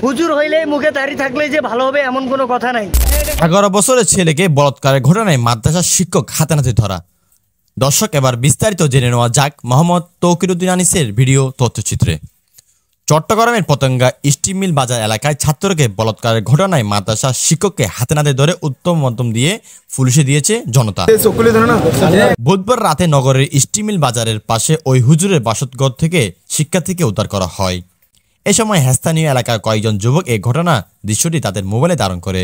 হুজুর হইলে মুখে দাড়ি থাকলে যে ভালো হবে এমন কোনো কথা নাই। 11 বছরের ছেলেকে বলাৎকারের ঘটনায় মাদ্রাসার শিক্ষক হাতে নাতে ধরা। দর্শক, এবার বিস্তারিত জেনে নেওয়া যাক মোহাম্মদ তৌকিরউদ্দিন আনিসের ভিডিও তথ্যচিত্রে। চট্টগ্রামের পতেঙ্গা স্টিল মিল বাজার এলাকায় ছাত্রকে বলাৎকারের ঘটনায় মাদ্রাসার শিক্ষককে হাতে নাতে ধরে উত্তম মধ্যম দিয়ে পুলিশে দিয়েছে জনতা। বুধবার রাতে নগরের স্টিল মিল বাজারের পাশে ওই হুজুরের বাসতঘর থেকে শিক্ষার্থীকে উদ্ধার করা হয়। এ সময় স্থানীয় এলাকার কয়েকজন যুবক এই ঘটনা দৃশ্যটি তাদের মোবাইলে ধারণ করে।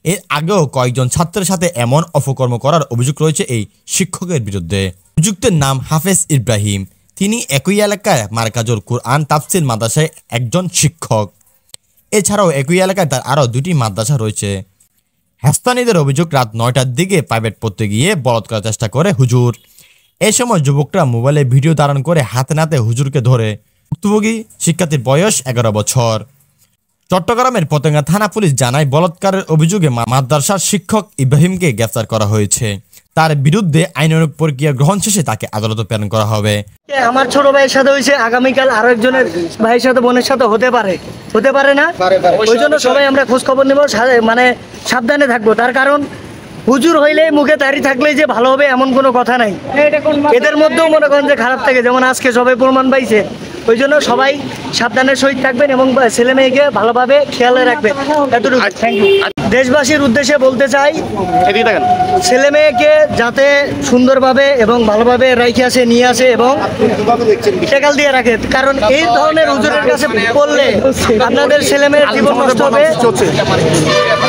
এর আগেও কয়েকজন ছাত্রের সাথে এমন অপকর্ম করার অভিযোগ রয়েছে এই শিক্ষকের বিরুদ্ধে। অভিযুক্তের নাম হাফেজ ইব্রাহিম। তিনি একই এলাকায় মার্কাজুল কুরআন তাফসির মাদ্রাসায় একজন শিক্ষক। এছাড়াও একই এলাকায় তার আরও দুটি মাদ্রাসা রয়েছে। স্থানীয়দের অভিযোগ, রাত 9টার দিকে প্রাইভেট পড়তে গিয়ে বলাৎকারের চেষ্টা করে হুজুর। এ সময় যুবকরা মোবাইলে ভিডিও ধারণ করে হাতে নাতে হুজুরকে ধরে। ভুক্তভোগী শিক্ষার্থীর বয়স 11 বছর। চট্টগ্রামের পতেঙ্গা থানা পুলিশ জানায়, বলাৎকারের অভিযোগে মাদ্রাসার শিক্ষক ইব্রাহিমকে গ্রেফতার করা হয়েছে। তার বিরুদ্ধে আইনানুগ প্রক্রিয়া গ্রহণ শেষে তাকে আদালতে প্রেরণ করা হবে। আমার ছোট ভাইয়ের সাথে হয়েছে, আগামীকাল আরো একজনের ভাইয়ের সাথে বোনের সাথে হতে পারে না। ওই জন্য সবাই আমরা খোঁজ খবর নেব, মানে সাবধানে থাকবো। তার কারণ হুজুর হইলে মুখে দাড়ি থাকলে যে ভালো হবে এমন কোনো কথা নাই। এদের মধ্যেও মনে করেন যে খারাপ থাকে, যেমন আজকে সবাই প্রমাণ পাইছে। ওই জন্য সবাই সাবধানের সহিত থাকবেন এবং ছেলে মেয়েকে ভালোভাবে খেয়ালে রাখবেন। দেশবাসীর উদ্দেশ্যে বলতে চাই, ছেলে মেয়েকে যাতে সুন্দরভাবে এবং ভালোভাবে রাইখে আসে, নিয়ে আসে এবং টেকাল দিয়ে রাখে। কারণ এই ধরনের হুজুরের কাছে পড়লে আপনাদের ছেলে মেয়ের জীবন নষ্ট হবে,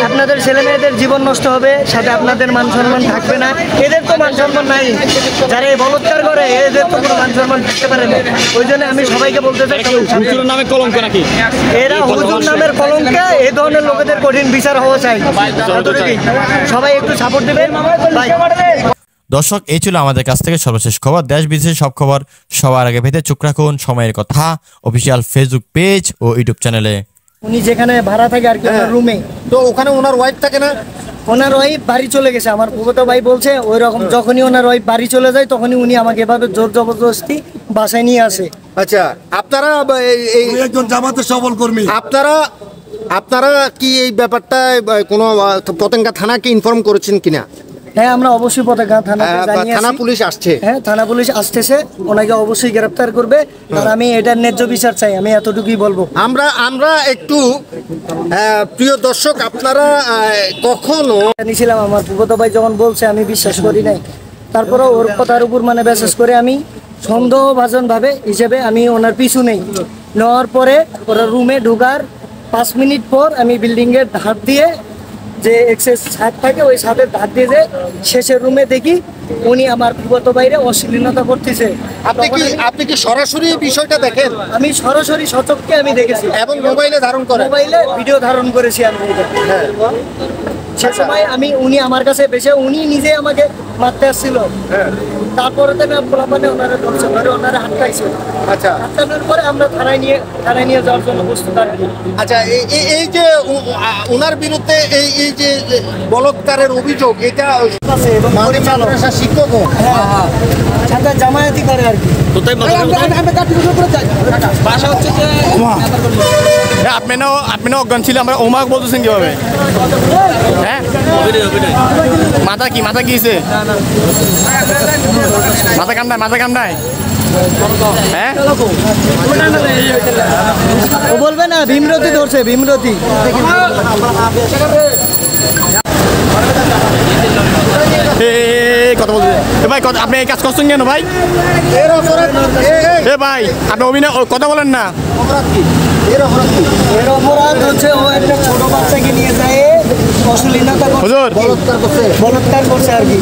আপনাদের ছেলে মেয়েদের জীবন নষ্ট হবে, সাথে আপনাদের মান সম্মান থাকবে না। এদের তো মান সম্মান নাই, যারা এই বলৎকার করে এদের তো কোনো মান সম্মান থাকতে পারে না। ওই জন্য আমি সবাইকে বলতে চাই, হুজুর নামে কলঙ্ক নাকি এরা হুজুর নামের কলঙ্ক, এই ধরনের লোকেদের কঠিন বিচার হওয়া চাই। সবাই একটু সাপোর্ট দেবেন। দর্শক, এই ছিল আমাদের কাছ থেকে সর্বশেষ খবর। দেশ বিদেশের সব খবর সবার আগে পেতে চোখ রাখুন সময়ের কথা অফিসিয়াল ফেসবুক পেজ ও ইউটিউব চ্যানেলে। উনি যেখানে ভাড়া থাকে আর কি, রুমে, তো ওখানে ওনার ওয়াইফ থাকে না? ওনার ওয়াইফ বাড়ি চলে গেছে। আমার ফুফাতো ভাই বলছে ওই রকম যখনই ওনার ওয়াইফ বাড়ি চলে যায় তখনই উনি আমাকে এভাবে জোর জবরদস্তি বাসায় নিয়ে আসে। আচ্ছা, আপনারা একজন জামাতের সফল কর্মী, আপনারা কি এই ব্যাপারটা কোনো পতেঙ্গা থানাকে ইনফর্ম করেছেন কিনা? হ্যাঁ, আমরা অবশ্যই পতেঙ্গা থানা পুলিশ আসছে। হ্যাঁ, থানা পুলিশ আসতেছে, ওনাকে অবশ্যই গ্রেফতার করবে। আর আমি এটার ন্যায্য বিচার চাই, আমি এতটুকুই বলবো। আমরা একটু প্রিয় দর্শক, আপনারা কখনো নিয়েছিলাম, আমার ফুফাতো ভাই যখন বলছে আমি বিশ্বাস করি নাই। তারপরে ওর কথার উপর মানে বিশেষ করে আমি সন্দেহভাজন ভাবে হিসেবে আমি ওনার পিছু নেই। নেওয়ার পরে ওরা রুমে ঢোকার 5 মিনিট পর আমি বিল্ডিংয়ের ধার দিয়ে যে এক্সেস ছাদ থাকে ওই ছাদের ধার দিয়ে যে শেষের রুমে দেখি উনি আমার ফুফাতো ভাইরে অশ্লীলতা করতেছে। আপনি কি সরাসরি বিষয়টা দেখেন? আমি সরাসরি সচক্ষে আমি দেখেছি এবং মোবাইলে ভিডিও ধারণ করেছি আমি। সে সময় উনি আমার কাছে বেশি, উনি নিজে আমাকে মারতে আসছিল। তারপরে ওনারা ধরছে, ওনারা হাঁটাইছে। আচ্ছা, হাঁটানোর পরে আমরা থানায় নিয়ে যাওয়ার জন্য প্রস্তুত আর কি। আচ্ছা, এই যে ওনার বিরুদ্ধে এই যে বলাৎকারের অভিযোগ, এটা শিক্ষক সাথে জামায়াতি করে আর কি। আপনি অজ্ঞান ছিল, আমরা ওমাক বলতেছেন কিভাবে? হ্যাঁ, মাথা কিছে মাথা কামড়ায় হ্যাঁ, ও বলবে না ভীমরতি ধরছে, ভীমরতি। কথা বলতে ভাই, আপনি এই কাজ করছেন কেন ভাই? ভাই, আপনি অভিনয় কথা বলেন না। এর অপরাধ হচ্ছে ও একটা ছোট বাচ্চাকে নিয়ে যায় অশ্লীলতা বলাৎকার করছে আর কি।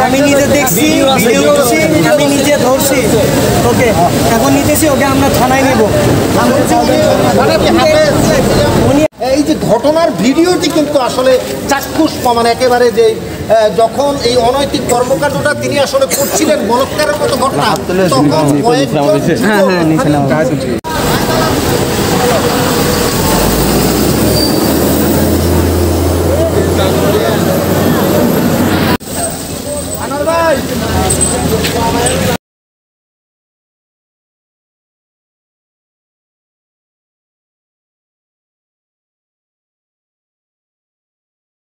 আমি নিজে দেখছি, আমি নিজে ধরছি ওকে, এখন নিতেছি ওকে, আমরা থানায় নেব। এই যে ঘটনার ভিডিওটি কিন্তু আসলে চাক্ষুষ প্রমাণ, একেবারে যে যখন এই অনৈতিক কর্মকাণ্ডটা তিনি আসলে করছিলেন বলাৎকারের মতো ঘটনা, তখন